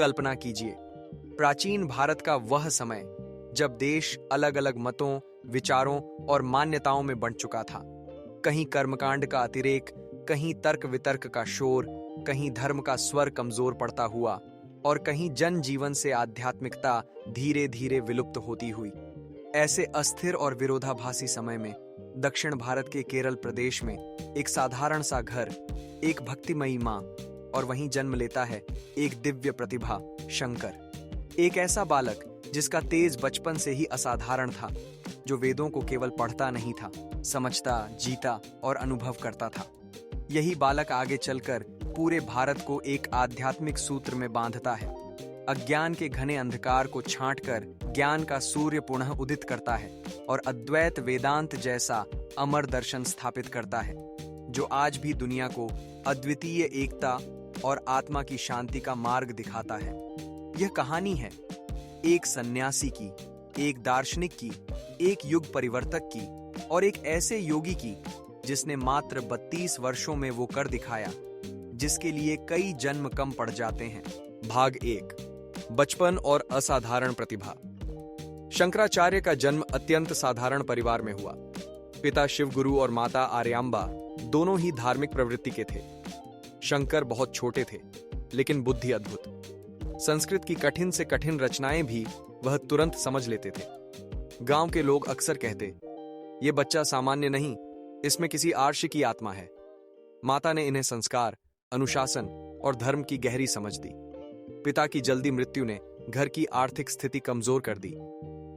कल्पना कीजिए, प्राचीन भारत का वह समय जब देश अलग अलग मतों, विचारों और मान्यताओं में बंट चुका था। कहीं कर्मकांड का अतिरेक, कहीं तर्क वितर्क का शोर, कहीं धर्म का स्वर कमजोर पड़ता हुआ और कहीं जनजीवन से आध्यात्मिकता धीरे धीरे विलुप्त होती हुई। ऐसे अस्थिर और विरोधाभासी समय में दक्षिण भारत के केरल प्रदेश में एक साधारण सा घर, एक भक्तिमयी मां और वहीं जन्म लेता है एक दिव्य प्रतिभा शंकर। एक ऐसा बालक जिसका तेज बचपन से ही असाधारण था, जो वेदों को केवल पढ़ता नहीं था, समझता, जीता और अनुभव करता था। यही बालक आगे चलकर पूरे भारत को एक आध्यात्मिक सूत्र में बांधता है। अज्ञान के घने अंधकार को छांटकर ज्ञान का सूर्य पुनः उदित करता है और अद्वैत वेदांत जैसा अमर दर्शन स्थापित करता है, जो आज भी दुनिया को अद्वितीय एकता और आत्मा की शांति का मार्ग दिखाता है। यह कहानी है एक सन्यासी की, एक दार्शनिक की, एक युग परिवर्तक की और एक ऐसे योगी की जिसने मात्र 32 वर्षों में वो कर दिखाया जिसके लिए कई जन्म कम पड़ जाते हैं। भाग 1, बचपन और असाधारण प्रतिभा। शंकराचार्य का जन्म अत्यंत साधारण परिवार में हुआ। पिता शिवगुरु और माता आर्यांबा दोनों ही धार्मिक प्रवृत्ति के थे। शंकर बहुत छोटे थे, लेकिन बुद्धि अद्भुत। संस्कृत की कठिन से कठिन रचनाएं भी वह तुरंत समझ लेते थे। गांव के लोग अक्सर कहते, ये बच्चा सामान्य नहीं, इसमें किसी आर्ष की आत्मा है। माता ने इन्हें संस्कार, अनुशासन और धर्म की गहरी समझ दी। पिता की जल्दी मृत्यु ने घर की आर्थिक स्थिति कमजोर कर दी,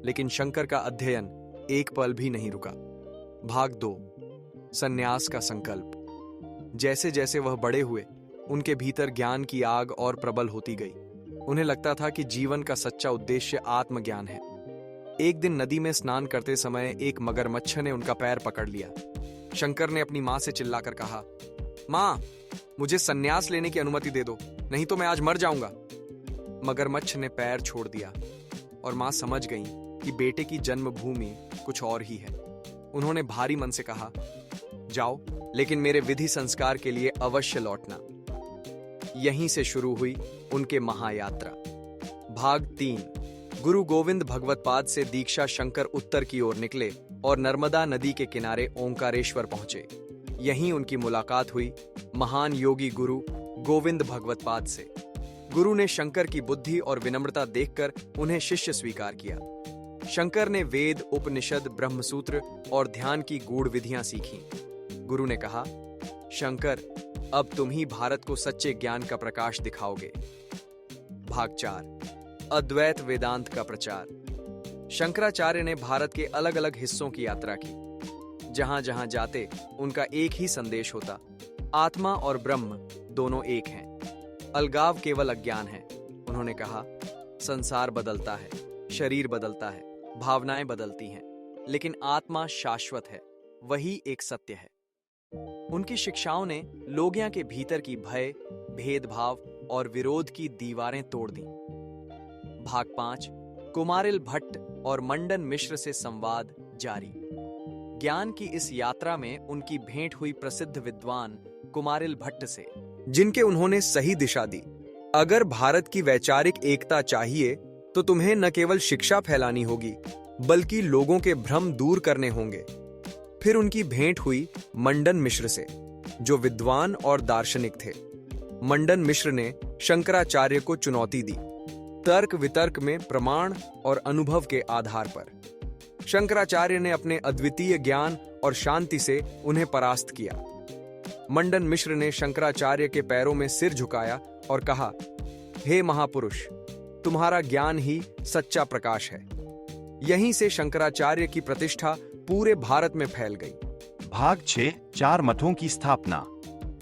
लेकिन शंकर का अध्ययन एक पल भी नहीं रुका। भाग 2, संन्यास का संकल्प। जैसे जैसे वह बड़े हुए, उनके भीतर ज्ञान की आग और प्रबल होती गई। उन्हें लगता था कि जीवन का सच्चा उद्देश्य आत्मज्ञान है। एक दिन नदी में स्नान करते समय एक मगरमच्छ ने उनका पैर पकड़ लिया। शंकर ने अपनी मां से चिल्लाकर कहा, मां, मुझे संन्यास लेने की अनुमति दे दो, नहीं तो मैं आज मर जाऊंगा। मगरमच्छ ने पैर छोड़ दिया और मां समझ गईं कि बेटे की जन्मभूमि कुछ और ही है। उन्होंने भारी मन से कहा, जाओ, लेकिन मेरे विधि संस्कार के लिए अवश्य लौटना। यहीं से शुरू हुई उनके महायात्रा। भाग 3, गुरु गोविंद भगवत्पाद से दीक्षा शंकर उत्तर की ओर निकले और नर्मदा नदी के किनारे ओंकारेश्वर पहुंचे। यहीं उनकी मुलाकात हुई महान योगी गुरु गोविंद भगवत्पाद से। गुरु ने शंकर की बुद्धि और विनम्रता देखकर उन्हें शिष्य स्वीकार किया। शंकर ने वेद, उपनिषद, ब्रह्मसूत्र और ध्यान की गूढ़ विधियां सीखीं। गुरु ने कहा, शंकर, अब तुम ही भारत को सच्चे ज्ञान का प्रकाश दिखाओगे। भाग 4, अद्वैत वेदांत का प्रचार। शंकराचार्य ने भारत के अलग अलग हिस्सों की यात्रा की। जहां जहां जाते उनका एक ही संदेश होता, आत्मा और ब्रह्म दोनों एक हैं, अलगाव केवल अज्ञान है। उन्होंने कहा, संसार बदलता है, शरीर बदलता है, भावनाएं बदलती हैं, लेकिन आत्मा शाश्वत है, वही एक सत्य है। उनकी शिक्षाओं ने लोगों के भीतर की भय, भेदभाव और विरोध की दीवारें तोड़ दी। भाग 5, कुमारिल भट्ट और मंडन मिश्र से संवाद जारी। ज्ञान की इस यात्रा में उनकी भेंट हुई प्रसिद्ध विद्वान कुमारिल भट्ट से, जिनके उन्होंने सही दिशा दी। अगर भारत की वैचारिक एकता चाहिए तो तुम्हें न केवल शिक्षा फैलानी होगी, बल्कि लोगों के भ्रम दूर करने होंगे। फिर उनकी भेंट हुई मंडन मिश्र से, जो विद्वान और दार्शनिक थे। मंडन मिश्र ने शंकराचार्य को चुनौती दी, तर्क वितर्क में प्रमाण और अनुभव के आधार पर। शंकराचार्य ने अपने अद्वितीय ज्ञान और शांति से उन्हें परास्त किया। मंडन मिश्र ने शंकराचार्य के पैरों में सिर झुकाया और कहा, हे महापुरुष, तुम्हारा ज्ञान ही सच्चा प्रकाश है। यहीं से शंकराचार्य की प्रतिष्ठा पूरे भारत में फैल गई। भाग 6, 4 मठों की स्थापना।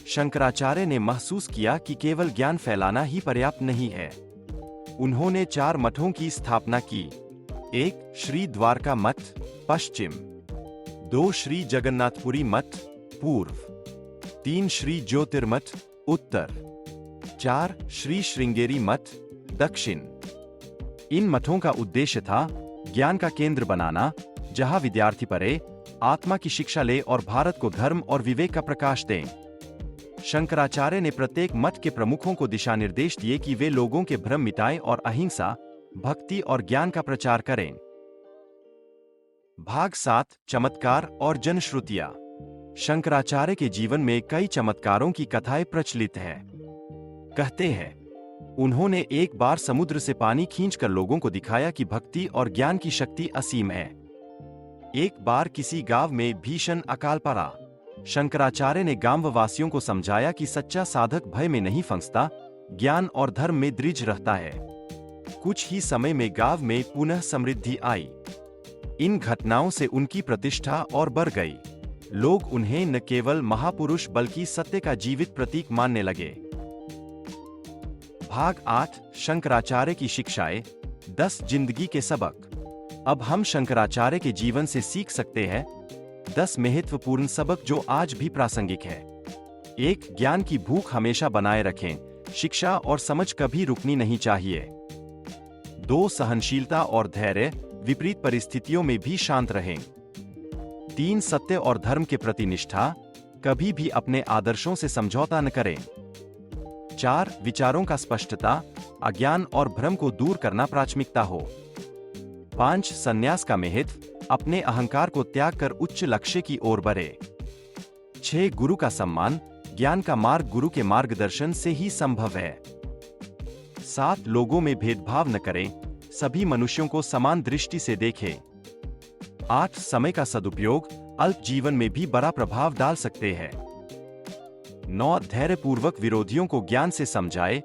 शंकराचार्य ने महसूस किया कि केवल ज्ञान फैलाना ही पर्याप्त नहीं है। उन्होंने 4 मठों की स्थापना की। 1 श्री द्वारका मठ पश्चिम, 2 श्री जगन्नाथपुरी मठ पूर्व, 3 श्री ज्योतिर्मठ उत्तर, 4 श्री श्रृंगेरी मठ दक्षिण। इन मठों का उद्देश्य था ज्ञान का केंद्र बनाना, जहां विद्यार्थी पढ़े, आत्मा की शिक्षा ले और भारत को धर्म और विवेक का प्रकाश दें। शंकराचार्य ने प्रत्येक मठ के प्रमुखों को दिशा निर्देश दिए कि वे लोगों के भ्रम मिटाएं और अहिंसा, भक्ति और ज्ञान का प्रचार करें। भाग 7, चमत्कार और जनश्रुतियां। शंकराचार्य के जीवन में कई चमत्कारों की कथाएं प्रचलित हैं। कहते हैं, उन्होंने एक बार समुद्र से पानी खींचकर लोगों को दिखाया कि भक्ति और ज्ञान की शक्ति असीम है। एक बार किसी गांव में भीषण अकाल पड़ा। शंकराचार्य ने गांववासियों को समझाया कि सच्चा साधक भय में नहीं फंसता, ज्ञान और धर्म में दृढ़ रहता है। कुछ ही समय में गांव में पुनः समृद्धि आई। इन घटनाओं से उनकी प्रतिष्ठा और बढ़ गई। लोग उन्हें न केवल महापुरुष बल्कि सत्य का जीवित प्रतीक मानने लगे। भाग 8, शंकराचार्य की शिक्षाएं, 10 जिंदगी के सबक। अब हम शंकराचार्य के जीवन से सीख सकते हैं 10 महत्वपूर्ण सबक जो आज भी प्रासंगिक है। 1. ज्ञान की भूख हमेशा बनाए रखें, शिक्षा और समझ कभी रुकनी नहीं चाहिए। 2. सहनशीलता और धैर्य, विपरीत परिस्थितियों में भी शांत रहें। 3. सत्य और धर्म के प्रति निष्ठा, कभी भी अपने आदर्शों से समझौता न करें। 4. विचारों का स्पष्टता, अज्ञान और भ्रम को दूर करना प्राथमिकता हो। 5. संन्यास का महत्व, अपने अहंकार को त्याग कर उच्च लक्ष्य की ओर बढ़े। 6. गुरु का सम्मान, ज्ञान का मार्ग गुरु के मार्गदर्शन से ही संभव है। 7. लोगों में भेदभाव न करें, सभी मनुष्यों को समान दृष्टि से देखें। 8. समय का सदुपयोग, अल्प जीवन में भी बड़ा प्रभाव डाल सकते हैं। 9. धैर्यपूर्वक विरोधियों को ज्ञान से समझाए,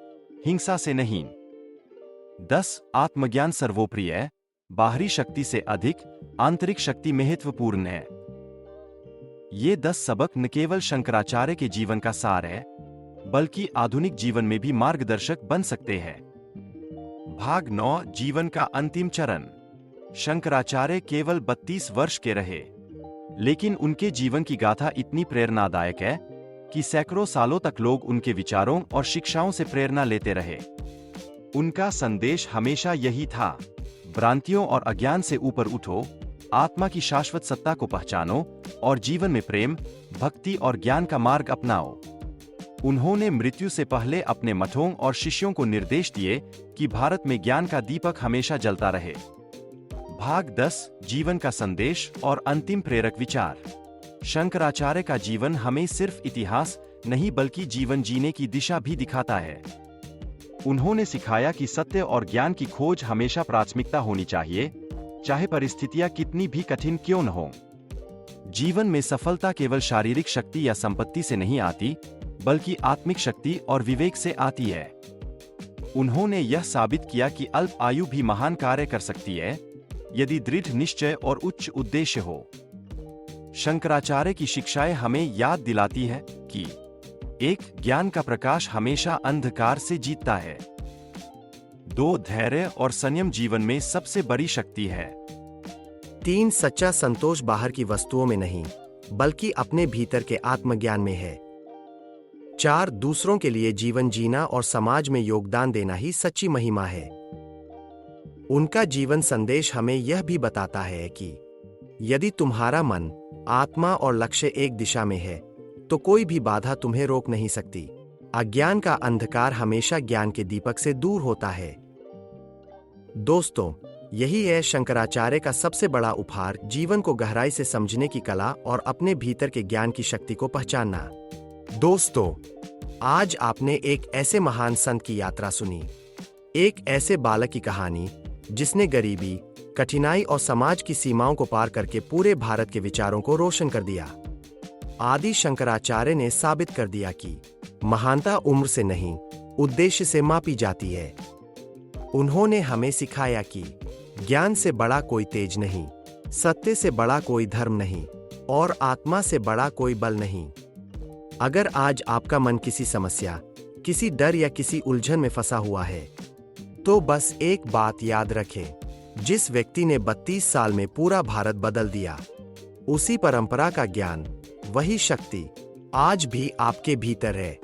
हिंसा से नहीं। 10. आत्मज्ञान सर्वोपरि है, बाहरी शक्ति से अधिक आंतरिक शक्ति महत्वपूर्ण है। ये 10 सबक न केवल शंकराचार्य के जीवन का सार है, बल्कि आधुनिक जीवन में भी मार्गदर्शक बन सकते हैं। भाग 9, जीवन का अंतिम चरण। शंकराचार्य केवल 32 वर्ष के रहे, लेकिन उनके जीवन की गाथा इतनी प्रेरणादायक है कि सैकड़ों सालों तक लोग उनके विचारों और शिक्षाओं से प्रेरणा लेते रहे। उनका संदेश हमेशा यही था, भ्रांतियों और अज्ञान से ऊपर उठो, आत्मा की शाश्वत सत्ता को पहचानो और जीवन में प्रेम, भक्ति और ज्ञान का मार्ग अपनाओ। उन्होंने मृत्यु से पहले अपने मठों और शिष्यों को निर्देश दिए कि भारत में ज्ञान का दीपक हमेशा जलता रहे। भाग 10, जीवन का संदेश और अंतिम प्रेरक विचार। शंकराचार्य का जीवन हमें सिर्फ इतिहास नहीं बल्कि जीवन जीने की दिशा भी दिखाता है। उन्होंने सिखाया कि सत्य और ज्ञान की खोज हमेशा प्राथमिकता होनी चाहिए, चाहे परिस्थितियां कितनी भी कठिन क्यों न हो। जीवन में सफलता केवल शारीरिक शक्ति या संपत्ति से नहीं आती, बल्कि आत्मिक शक्ति और विवेक से आती है। उन्होंने यह साबित किया कि अल्प आयु भी महान कार्य कर सकती है, यदि दृढ़ निश्चय और उच्च उद्देश्य हो। शंकराचार्य की शिक्षाएं हमें याद दिलाती है कि 1. ज्ञान का प्रकाश हमेशा अंधकार से जीतता है। 2. धैर्य और संयम जीवन में सबसे बड़ी शक्ति है। 3. सच्चा संतोष बाहर की वस्तुओं में नहीं, बल्कि अपने भीतर के आत्मज्ञान में है। 4. दूसरों के लिए जीवन जीना और समाज में योगदान देना ही सच्ची महिमा है। उनका जीवन संदेश हमें यह भी बताता है कि यदि तुम्हारा मन, आत्मा और लक्ष्य एक दिशा में है, तो कोई भी बाधा तुम्हें रोक नहीं सकती। अज्ञान का अंधकार हमेशा ज्ञान के दीपक से दूर होता है। दोस्तों, यही है शंकराचार्य का सबसे बड़ा उपहार, जीवन को गहराई से समझने की कला और अपने भीतर के ज्ञान की शक्ति को पहचानना। दोस्तों, आज आपने एक ऐसे महान संत की यात्रा सुनी, एक ऐसे बालक की कहानी जिसने गरीबी, कठिनाई और समाज की सीमाओं को पार करके पूरे भारत के विचारों को रोशन कर दिया। आदि शंकराचार्य ने साबित कर दिया कि महानता उम्र से नहीं, उद्देश्य से मापी जाती है। उन्होंने हमें सिखाया कि ज्ञान से बड़ा कोई तेज नहीं, सत्य से बड़ा कोई धर्म नहीं और आत्मा से बड़ा कोई बल नहीं। अगर आज आपका मन किसी समस्या, किसी डर या किसी उलझन में फंसा हुआ है, तो बस एक बात याद रखें, जिस व्यक्ति ने 32 साल में पूरा भारत बदल दिया, उसी परंपरा का ज्ञान, वही शक्ति आज भी आपके भीतर है।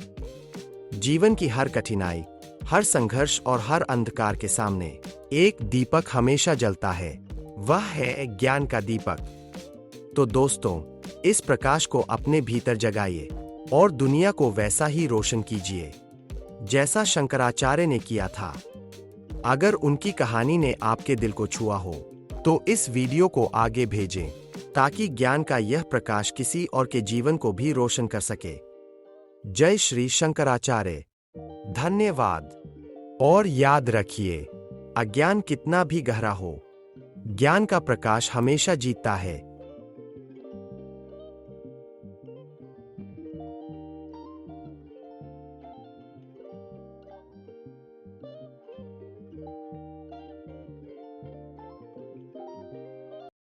जीवन की हर कठिनाई, हर संघर्ष और हर अंधकार के सामने एक दीपक हमेशा जलता है, वह है ज्ञान का दीपक। तो दोस्तों, इस प्रकाश को अपने भीतर जगाइए और दुनिया को वैसा ही रोशन कीजिए जैसा शंकराचार्य ने किया था। अगर उनकी कहानी ने आपके दिल को छुआ हो तो इस वीडियो को आगे भेजें ताकि ज्ञान का यह प्रकाश किसी और के जीवन को भी रोशन कर सके। जय श्री शंकराचार्य। धन्यवाद। और याद रखिए, अज्ञान कितना भी गहरा हो, ज्ञान का प्रकाश हमेशा जीतता है।